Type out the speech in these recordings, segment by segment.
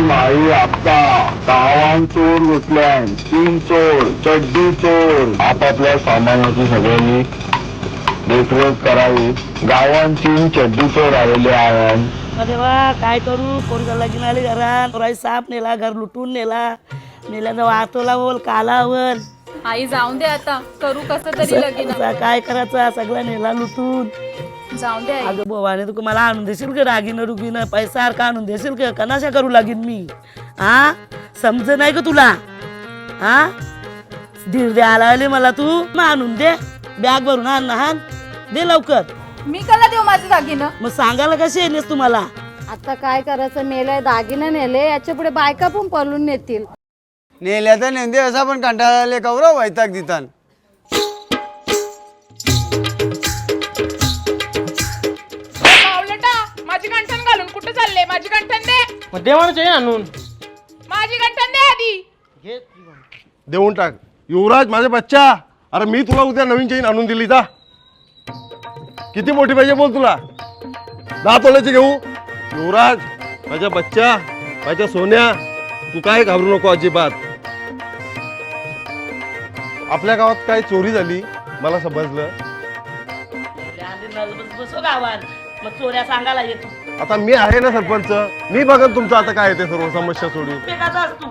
माई आपका गावान चोर घुसल्यान 3 चोर चड्डी चोर आपापल्या सामानाची सगळ्यांनी देखरेख करावी. गावान 3 चड्डी चोर आलेले आहेत. अरे वा काय करू कोण लगीन आली घरात राई साप नेला घर लुटून नेला नेल्यानं वाटोला बोल काला बोल आई जाऊन दे आता करू कसं तरी लगीन काय करायचं सगळं नेला लुटून जाऊन दे आई. अगं बोवाने तू मला आणून देशील का रागीनं रुगीनं पैसा सारखा आणून देशील का कनाशा करू लागीन मी हा समज नाही का तुला हा दीड द्यायला आले मला तू मग आणून दे बॅग भरून आण दे लवकर. मी कला देऊ माझं दागिनं मग सांगायला कशी येणेस तुम्हाला आता काय करायचं मेलंय दागिने नेले याच्या पुढे बायका पण पळून नेतील. नेल्या तर नेंदे असा पण कंटाळाले कौरव वैताग दितान. माझी गंठन घालून कुठे चालले माझी गंठन दे देवाचे आणून माझी गंठन दे आधी देऊन टाक. युवराज माझा बच्चा, अरे मी तुला उद्या नवीन चेन आणून दिली जा. किती मोठी पाहिजे बोल तुला 10 तोल्याची घेऊ. युवराज माझा बच्चा, माझ्या सोन्या, तू काय घाबरू नको अजिबात. आपल्या गावात काय चोरी झाली मला समजलं. बसो गावात मग चोऱ्या सांगायला येतो आता मी आहे ना सरपंच, मी बघन तुमचं आता काय ते सर्व समस्या सोडून. तू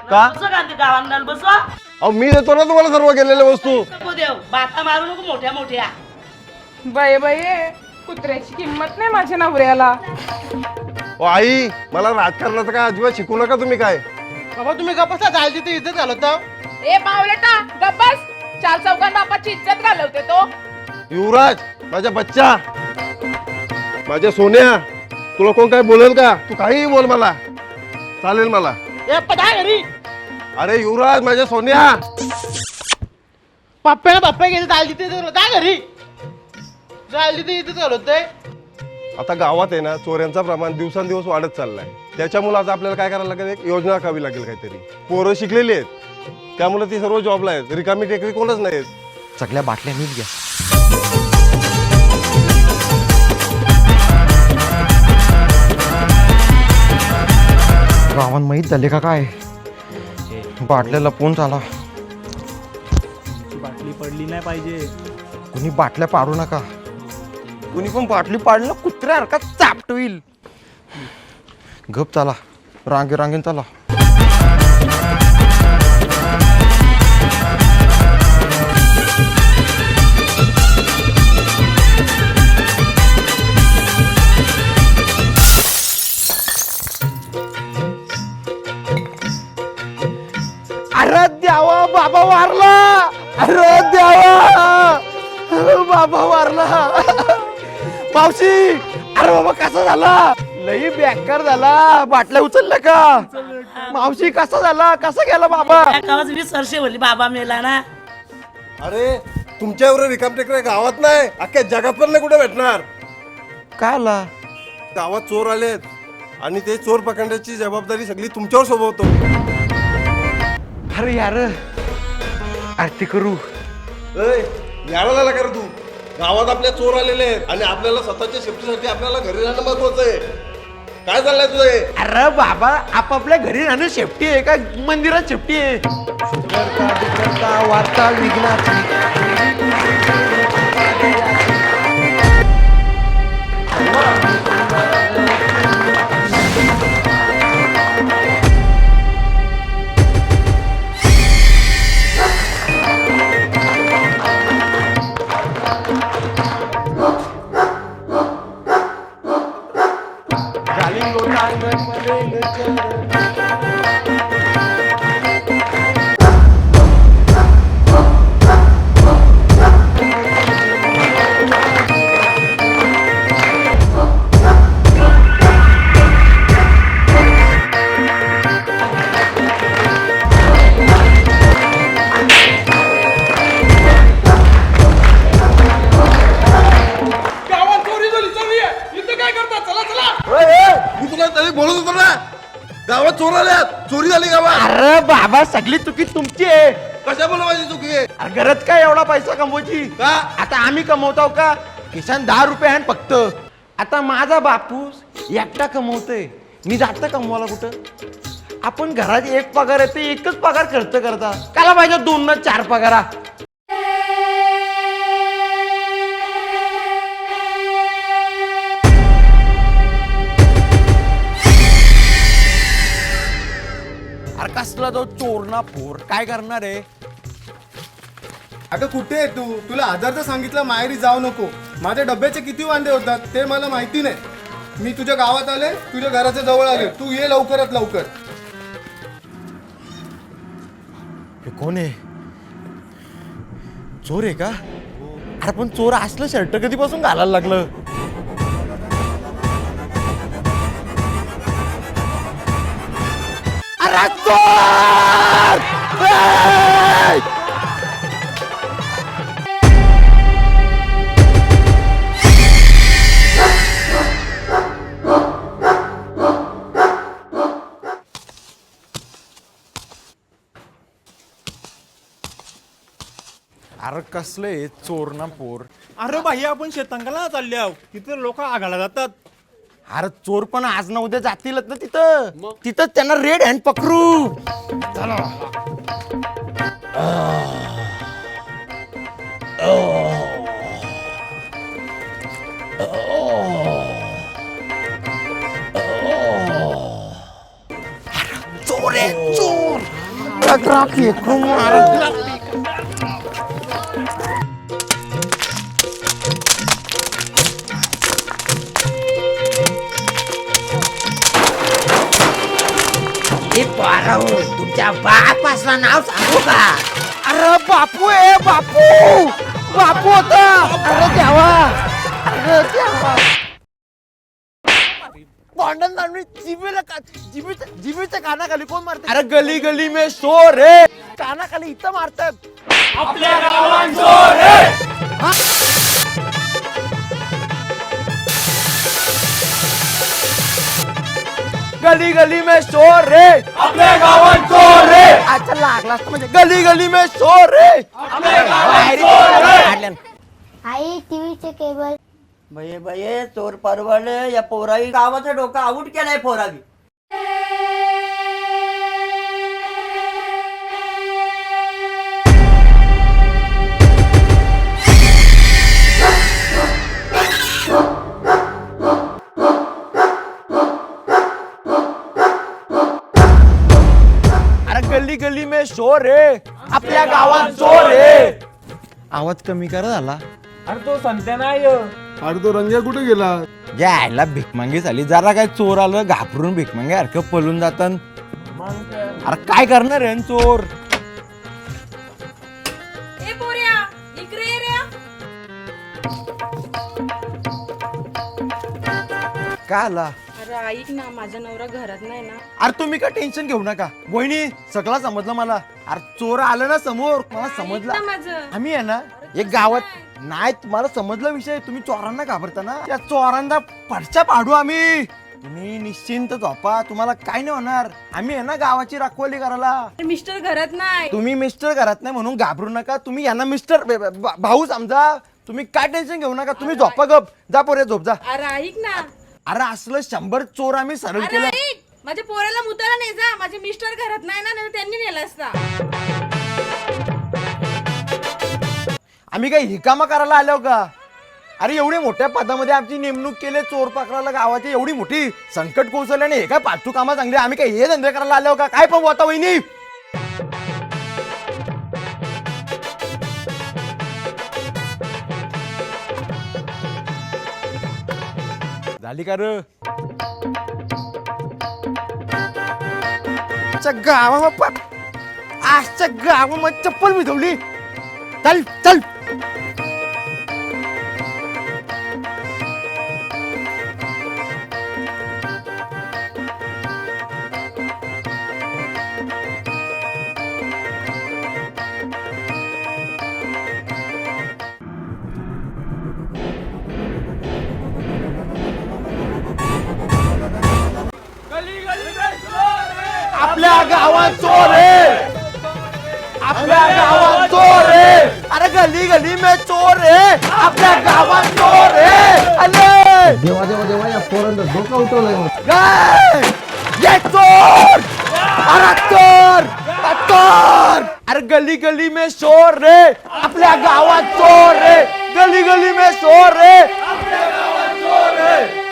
का बसो गांधी गावांना बसो अहो मी देतो ना तुम्हाला सर्व गेलेल्या वस्तू. नको देव बाता मारू नको मोठ्या मोठ्या बाई बाई कुत्र्याची किंमत नाही माझ्या नवऱ्याला. ओ आई मला राजकारणाचं काय अजिबात शिकू नका तुम्ही. काय बाबा तुम्ही गप्पा जायची ते इज्जत घालवता. ए पावलटा गप्पस 4 चौघां बापाची इज्जत घालवते तो. युवराज माझा बच्चा, माझ्या सोन्या, तुला कोण काय बोलेल का? तू काहीही बोल मला चालेल मला. ए पदा घरी अरे युवराज माझ्या सोन्या, पप्पा गेले जायची ते जा घरी जायची ते इज्जत घालवतोय. आता गावात आहे ना चोऱ्यांचं प्रमाण दिवसांदिवस वाढत चाललंय. त्याच्यामुळे आता आपल्याला काय करायला लागेल, एक योजना आखावी लागेल काहीतरी. पोरं शिकलेली आहेत त्यामुळे ती सर्व जॉबला आहेत, रिकामी टेकरी कोणच नाहीत. सगळ्या बाटल्या नीट घ्या. गावान माहीत झाले का काय बाटल्या लपवून चाला. बाटली पडली नाही पाहिजे. कुणी बाटल्या पाडू नका. कुणी पण बाटली पाडलं कुत्र्यासारखा चापटवील. गप चाला रांगेन चाला. अरे द्यावा बाबा वारला. अरे द्यावा बाबा वारला. मावशी अरे बाबा कसा झाला? लई बेकार झाला. बाटल्या उचलल्या का? मावशी कसा झाला? कसा गेला बाबा? गावात 20 वर्षे बोलली बाबा मेला ना. अरे तुमच्या एवढं रिकाम टेकरी गावात नाही, अख्ख्या जगात पण नाही कुठे भेटणार. काय आला? गावात चोर आलेत आणि ते चोर पकडण्याची जबाबदारी सगळी तुमच्यावर सोबवतो. अरे यार आरती करू. यायला झाला का रे तू? गावात आपल्या चोर आलेले आहेत आणि आपल्याला स्वतःच्या सेफ्टीसाठी आपल्याला घरी राहणं महत्वाचं आहे. काय चाललंय तुझं हे? अरे बाबा आपापल्या घरी राहणं सेफ्टी आहे का मंदिरात सेफ्टी आहे? वार्ता विघ्नाची मी तुला तरी बोलत होतो ना, गावात चोर आल्यात, चोरी झाली गावात. अरे बाबा सगळी चुकी तुमची आहे. कशा बोला माझी चुकी आहे? अरे गरज काय एवढा पैसा कमवायची? का? आता आम्ही कमवतो का? किसान 10 रुपये आहे फक्त. आता माझा बापूस एकटा कमवतोय मी जातं कमवायला कुठं? आपण घरात एक पगार येते, एकच पगार खर्च करता. काला पाहिजे 2 ना 4 पगारा. अरे कसला तो चोर ना फोर, काय करणार आहे? अगं कुठे आहे तू? तुला आधार तर सांगितलं माहेरी जाऊ नको. माझ्या डब्याचे किती वांदे होतात ते मला माहिती नाही. मी तुझ्या गावात आले, तुझ्या घराच्या जवळ आले. तू ये लवकरात लवकर. हे कोण आहे? चोर आहे का? अरे पण चोर असलं शर्ट कधीपासून घालायला लागलं? अरे चोर! ए! अरे कसले चोर ना पोर. अरे भाई आपण शेतांकाला चालले आहो, तिथे लोक आघाला जातात. अरे चोर पण आज ना उद्या जातीलच ना तिथं. तिथं त्यांना रेड हँड पकडू. चला. चोर आहे चोर. तुमच्या बापासला नाव सांगू का? अरे बापू आहे बापू. बापू होता. अरे देवा. अरे देवा. भांडण झालं जिबीच्या कानाखाली कोण मारतात? अरे गली गली में शोर रे. कानाखाली इथं मारतात. आपल्या गावात शोर रे. गली गली में शोर रे. आपल्या गावात शोर रे. अच्छा लागला असतं म्हणजे गली गली में शोर रे. आपल्या गावात शोर रे. आई टीव्हीचे केबल. भये भये चोर परवडले. या पोराई गावाचं डोकं आऊट केलंय पोरावी. गली गली में शोर रे. आपल्या गावात शोर रे. आवाज कमी करा झाला. अरे तो संत्या नाही. अरे तो रंग्या कुठे गेला? यायला भिकमांगी झाली. जरा काय चोर आलं घाबरून भिकमांगी सारखं पळून जातात. अरे काय करणार आहे चोर? ए पोऱ्या इकडे ये रे. काय आला? अरे ऐक ना, माझा नवरा घरात नाही ना. अरे तुम्ही काय टेन्शन घेऊ नका वहिनी. सगळं समजलं मला. अरे चोर आलं ना समोर, मला समजलं. माझं आम्ही आहे ना एक गावात नाही. तुम्हाला समजलं विषय. तुम्ही चोरांना घाबरता ना. त्या चोरांना पडच्या पाडू आम्ही. तुम्ही निश्चिंत झोपा. तुम्हाला काय नाही होणार. आम्ही आहे ना गावाची राखवाली करायला. मिस्टर घरात नाही. तुम्ही मिस्टर घरात नाही म्हणून घाबरू नका. तुम्ही यांना मिस्टर भाऊ समजा. तुम्ही काय टेन्शन घेऊ नका. तुम्ही झोपा गप. जा पोरे झोप जा. अरे ऐक ना. अरे असलं 100 चोर आम्ही सरळ अरे केलं. ऐक, माझ्या पोराला मुताला नाही जा. माझे मिस्टर घरात नाही ना, नाही तर त्यांनी नेला असता. आम्ही काही हिकामा करायला आलो का? अरे एवढी मोठ्या पदामध्ये आमची नेमणूक केली. चोर पकडायला गावाची एवढी मोठी संकट कोसळले आणि हे काय पाचू कामा चांगली. आम्ही काही हे धंदे करायला आलो का? काय पण आता वहिनी. झाली का र? आजच्या गावामध्ये चप्पल भिजवली. चल चल. आपल्या गावात चोर आहे. आपल्या गावात चोर आहे. अरे अरे गली गली में चोर आहे आपल्या गावात चोर आहे अरे देवा देवा देवा या पोरांना डोकं उठवलंय काय? ये चोर अरे चोर चोर अरे गली गली में चोर रे आपल्या गावात चोर रे गली गली में चोर रे आपल्या गावात चोर रे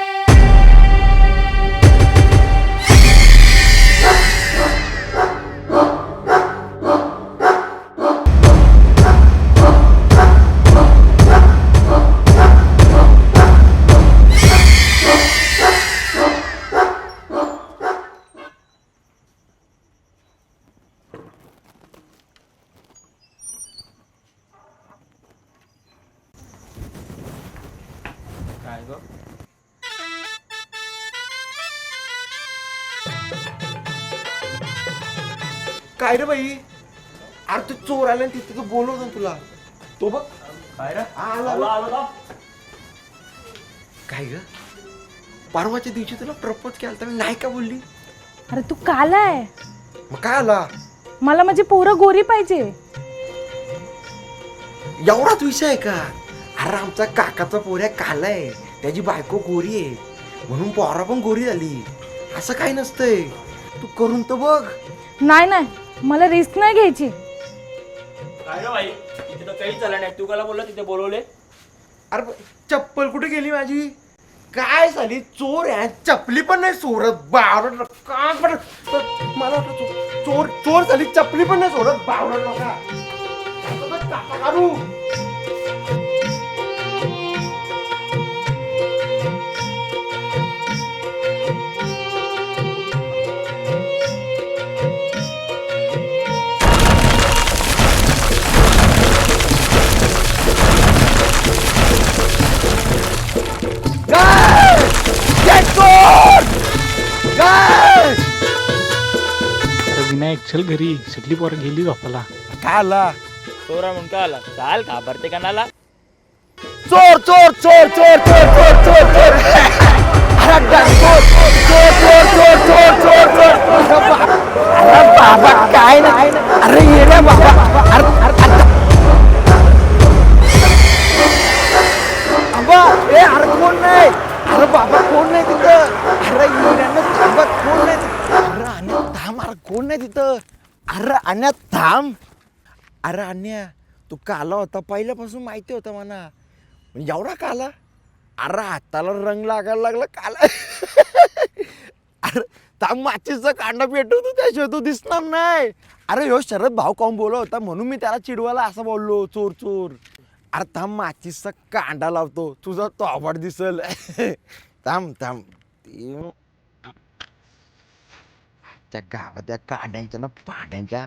काय रे बाई अरे तू चोर आला तिथे तू बोलवतो तुला तो बघ काय रे आला काय ग परवाच्या दिवशी तुला प्रपोज केला तर नाही का बोलली अरे तू काला आहे मग काय आला मला माझी पोरं गोरी पाहिजे एवढाच विषय आहे का अरे आमचा काकाचा पोऱ्या काला आहे त्याची बायको गोरी आहे म्हणून पोरा पण गोरी झाली असं काही नसतंय तू करून तर बघ नाही नाही मला रिस्क नाही घ्यायची काय रे बाई इथे तर काहीच झालं नाही तू काला बोलला तिथे बोलवले अरे चप्पल कुठे गेली माझी काय झाली चोर आहे चपली पण नाही सोडत बावरट का पण मला वाटलं चोर चोर झाली चपली पण नाही सोडत बावरट नका काढू विनायक चल घरी सगळी पोरं गेली झोपाला काय आला चोरा म्हणून काय आला चाल घाबरते कानाला चोर चोर चोर चोर चोर चोर चोर चोर अरे चोर चोर चोर चोर चोर चोर चोर अरे बाबा काय नाही अरे ये ना बाबा अरे अरे कोण नाही अरे बाबा कोण नाही तिथं अरे येण्यानं थांबा कोण नाही अरे अन्या थांब अरे कोण नाही तिथं अरे अन्या थांब अरे अन्या तू काला होता पहिल्यापासून माहिती होतं मला एवढा काला अरे हाताला रंग लागायला लागला काला अरे थांब माचीचा कांडा पेटवतो त्याशिवाय तू दिसणार नाही अरे ह्यो शरद भाऊ काऊन बोलत होता म्हणून मी त्याला चिडवायला असं बोललो चोर चोर अरे थांब माचीचा कांडा लावतो तुझा तो आवड दिसल थांब थांब त्या गावात त्या कांड्यांच्या ना पाड्यांच्या